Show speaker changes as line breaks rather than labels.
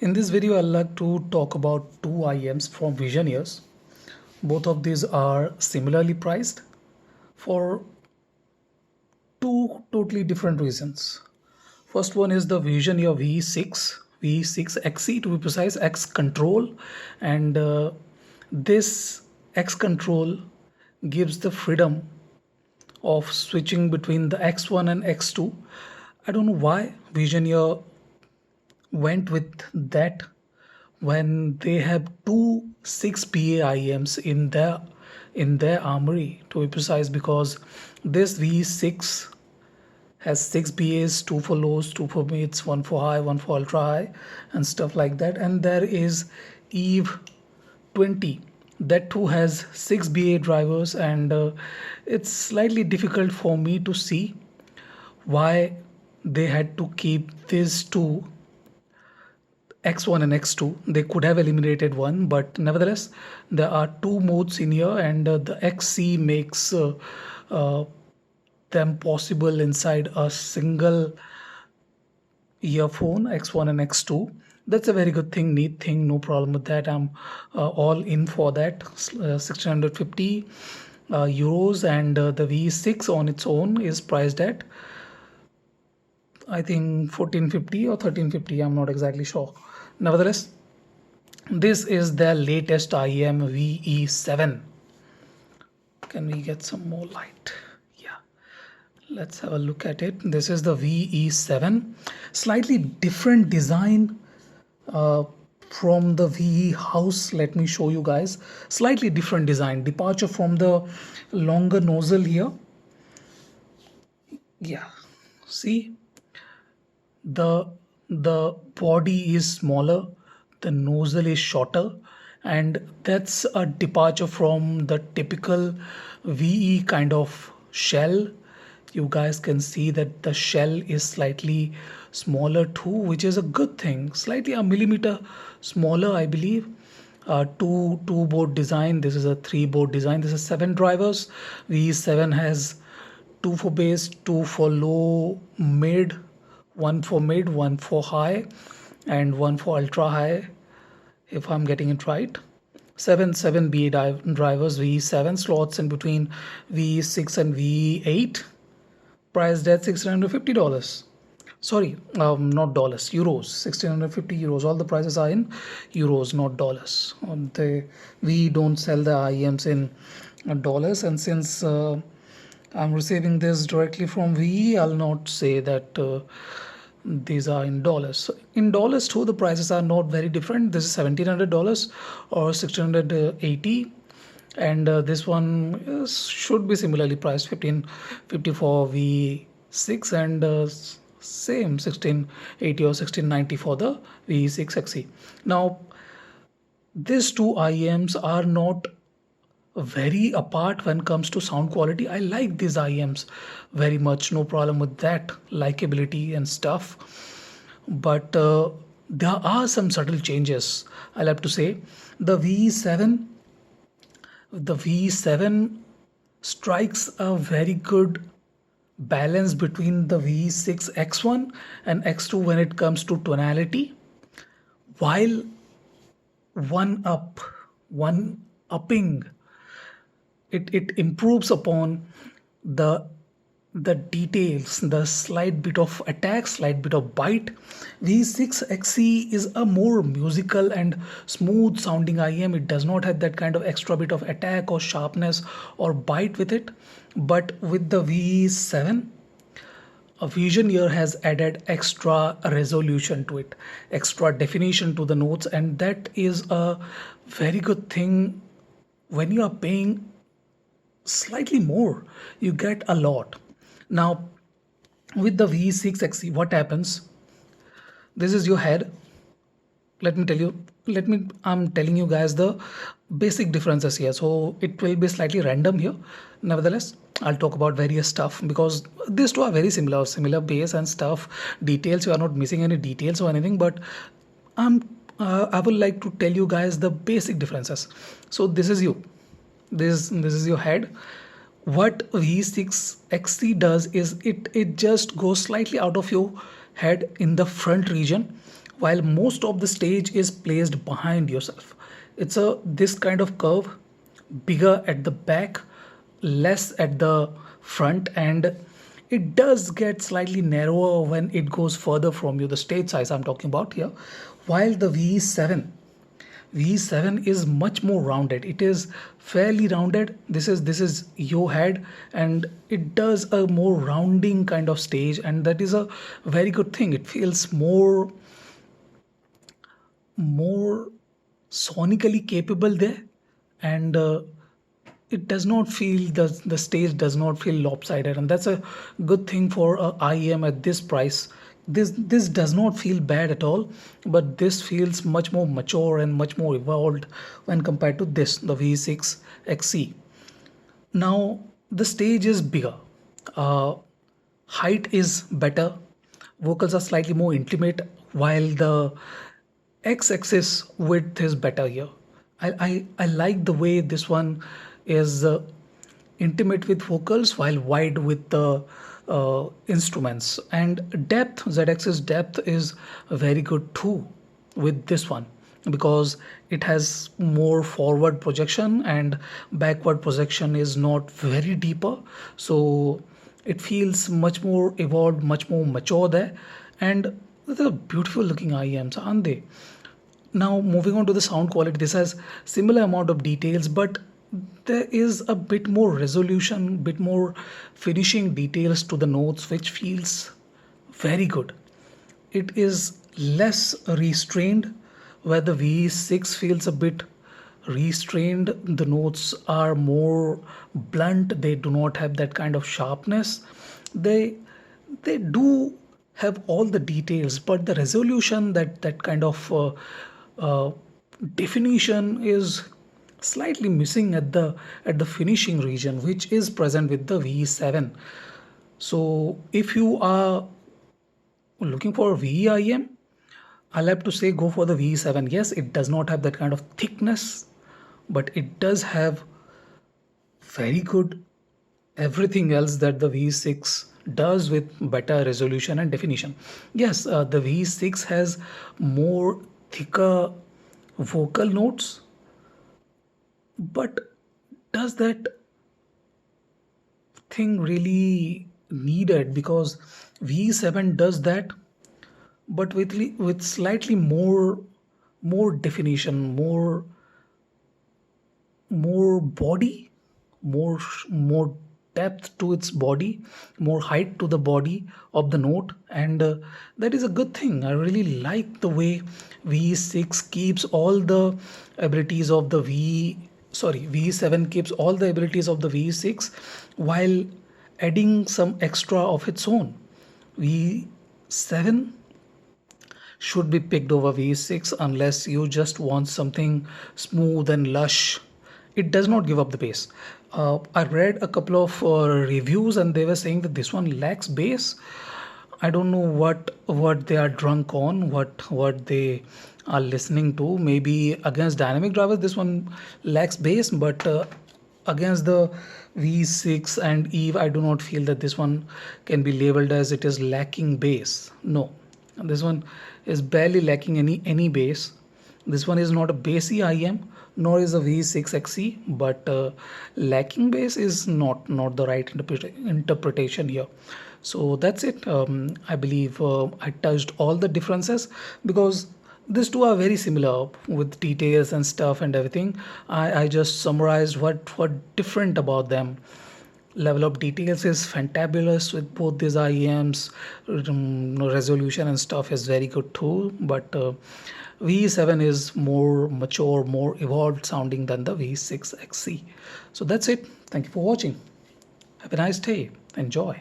In this video, I'd like to talk about two IEMs from Visioneers. Both of these are similarly priced for two totally different reasons. First one is the Visioneer V6 XE to be precise, X Control, and this X Control gives the freedom of switching between the X1 and X2. I don't know why Visioneer went with that when they have two 6 PA IEMs in their armory, to be precise, because this V6 has 6 PAs, two for lows, two for mids, one for high, one for ultra high, and stuff like that. And there is Eve 20 that too has 6 BA drivers, and it's slightly difficult for me to see why they had to keep these two X1 and X2. They could have eliminated one, but nevertheless, there are two modes in here, and the XC makes uh, them possible inside a single earphone, X1 and X2. That's a very good thing, neat thing, no problem with that. I'm all in for that. 1650 euros, and the V6 on its own is priced at, I think, 1450 or 1350. I'm not exactly sure. Nevertheless, this is the latest IEM VE7. Can we get some more light? Yeah, let's have a look at it. This is the VE7. Slightly different design from the VE house. Let me show you guys. Slightly different design. Departure from the longer nozzle here. Yeah, see, the body is smaller, the nozzle is shorter, and that's a departure from the typical VE kind of shell. You guys can see that the shell is slightly smaller too, which is a good thing. Slightly a millimeter smaller, I believe. Two board design. This is a 3 board design. This is 7 drivers. VE7 has 2 for bass, 2 for low, mid, one for mid, one for high, and one for ultra high, if I'm getting it right. Seven BA drivers, V7 slots in between V6 and V8, priced at $1,650. Sorry, not dollars, euros. 1,650 euros. All the prices are in euros, not dollars. We don't sell the IEMs in dollars, and since I'm receiving this directly from VE, I'll not say that these are in dollars. So in dollars too, the prices are not very different. This is $1,700 or 1,680, and this one should be similarly priced, 1,550 for V6, and same 1,680 or 1,690 for the V6 XE. Now, these two IEMs are not very apart when it comes to sound quality. I like these IEMs very much, no problem with that, likability and stuff. But there are some subtle changes, I'll have to say. The V7, the V7 strikes a very good balance between the V6 X1 and X2 when it comes to tonality, while one upping it improves upon the details, the slight bit of attack, slight bit of bite. V6 XE is a more musical and smooth sounding IEM. It does not have that kind of extra bit of attack or sharpness or bite with it. But with the V7, a Visioneer has added extra resolution to it, extra definition to the notes, and that is a very good thing. When you are paying slightly more, you get a lot. Now, with the V6 XE, what happens? This is your head. Let me tell you, I'm telling you guys the basic differences here. So it will be slightly random here. Nevertheless, I'll talk about various stuff because these two are very similar base and stuff. Details, you are not missing any details or anything, but I would like to tell you guys the basic differences. So this is you. This is your head. What V6 XC does is it just goes slightly out of your head in the front region, while most of the stage is placed behind yourself. It's a this kind of curve, bigger at the back, less at the front, and it does get slightly narrower when it goes further from you, the stage size I'm talking about here. While the V7 is much more rounded. It is fairly rounded. This is your head, and it does a more rounding kind of stage, and that is a very good thing. It feels more sonically capable there, and it does not feel the stage does not feel lopsided, and that's a good thing for a IEM at this price. This does not feel bad at all, but this feels much more mature and much more evolved when compared to this, the V6 XC. Now the stage is bigger, uh, height is better, vocals are slightly more intimate, while the x-axis width is better here. I like the way this one is intimate with vocals while wide with the instruments, and depth, z-axis depth is very good too with this one, because it has more forward projection and backward projection is not very deeper, so it feels much more evolved, much more mature there, and they're beautiful looking IEMs, aren't they? Now moving on to the sound quality, this has similar amount of details, but there is a bit more resolution, bit more finishing details to the notes, which feels very good. It is less restrained, where the V6 feels a bit restrained. The notes are more blunt. They do not have that kind of sharpness. They do have all the details, but the resolution, that kind of uh, definition is slightly missing at the finishing region, which is present with the V7. So if you are looking for a VIM, I'll have to say go for the V7. Yes, it does not have that kind of thickness, but it does have very good everything else that the V6 does with better resolution and definition. Yes, the V6 has more thicker vocal notes, but does that thing really needed? Because V7 does that, but with slightly more definition, more body, more depth to its body, more height to the body of the note, and that is a good thing. I really like the way V6 keeps all the abilities of the V7 keeps all the abilities of the V6 while adding some extra of its own. V7 should be picked over V6 unless you just want something smooth and lush. It does not give up the bass. I read a couple of reviews and they were saying that this one lacks bass. I don't know what they are drunk on, what they are listening to. Maybe against dynamic drivers, this one lacks bass, but against the V6 and Eve, I do not feel that this one can be labeled as it is lacking bass. No, this one is barely lacking any bass. This one is not a bassy IM, nor is a V6 XE, but lacking bass is not the right interpretation here. So that's it. I believe I touched all the differences because these two are very similar with details and stuff and everything. I just summarized what different about them. Level of details is fantabulous with both these IEMs. Resolution and stuff is very good too, but V7 is more mature, more evolved sounding than the V6 XC. So that's it. Thank you for watching. Have a nice day. Enjoy.